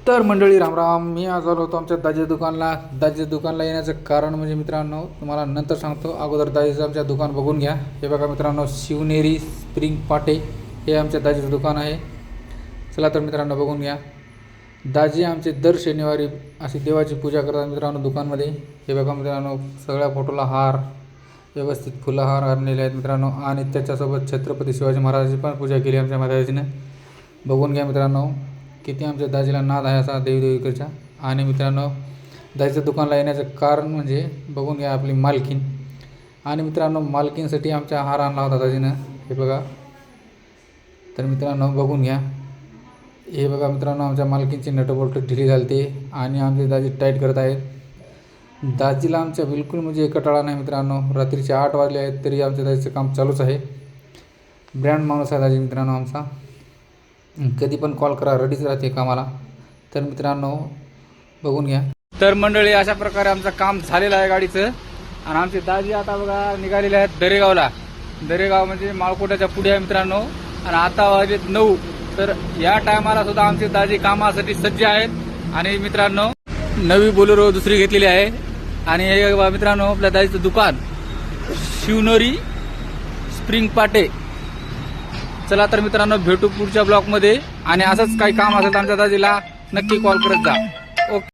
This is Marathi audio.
तर मंडळी रामराम, मी आज आलो होतो आमच्या दाजी दुकानला. दाजी दुकानला येण्याचं कारण म्हणजे मित्रांनो तुम्हाला नंतर सांगतो. अगोदर दाजीचं आमच्या दुकान बघून घ्या. हे बघा मित्रांनो, शिवनेरी स्प्रिंग पाटे हे आमच्या दाजीचं दुकान आहे. चला तर मित्रांनो बघून घ्या. दाजी आमचे दर शनिवारी अशी देवाची पूजा करतात मित्रांनो दुकानमध्ये. हे बघा मित्रांनो, सगळ्या फोटोला हार, व्यवस्थित फुलहार आणलेले आहेत मित्रांनो. आणि त्याच्यासोबत छत्रपती शिवाजी महाराजांची पण पूजा केली आमच्या दाजीनं. बघून घ्या मित्रांनो, किती आमच्या दाजीला नाद आहे असा देवीदेवीकडचा. आणि मित्रांनो, दाजीच्या दुकानला येण्याचं कारण म्हणजे बघून घ्या आपली मालकीन. आणि मित्रांनो, मालकीनसाठी आमच्या हार आणला होता दाजीनं. हे बघा. तर मित्रांनो बघून घ्या. हे बघा मित्रांनो, आमच्या मालकीनची नटबोल्ट ढिली झालते आणि आमचे दाजी टाईट करत आहेत. दाजीला आमच्या बिलकुल म्हणजे एकटाळा नाही मित्रांनो. रात्रीचे 8 वाजले आहेत तरी आमच्या दाजीचं काम चालूच आहे. ब्रँड माणूस आहे दाजी मित्रांनो आमचा. कधी पण कॉल करा, रेडीच राहते कामाला. तर मित्रांनो बघून घ्या. तर मंडळी, अशा प्रकारे आमचं काम झालेलं आहे गाडीचं. आणि आमचे दाजी आता बघा निघालेले आहेत दरेगावला. दरेगाव म्हणजे माळकोटाच्या पुढे आहे मित्रांनो. आणि आता वाजलेत 9. तर या टायमाला सुद्धा आमचे दाजी कामासाठी सज्ज आहेत. आणि मित्रांनो, नवी बोलेरो दुसरी घेतलेली आहे. आणि हे बघा मित्रांनो, आपल्या दाजीचं दुकान शिवनेरी स्प्रिंग पाटे. चला तर मित्रांनो, भेटू पुढच्या ब्लॉकमध्ये. आणि असंच काही काम असेल तर आमच्या दाजीला नक्की कॉल करत जा. ओके.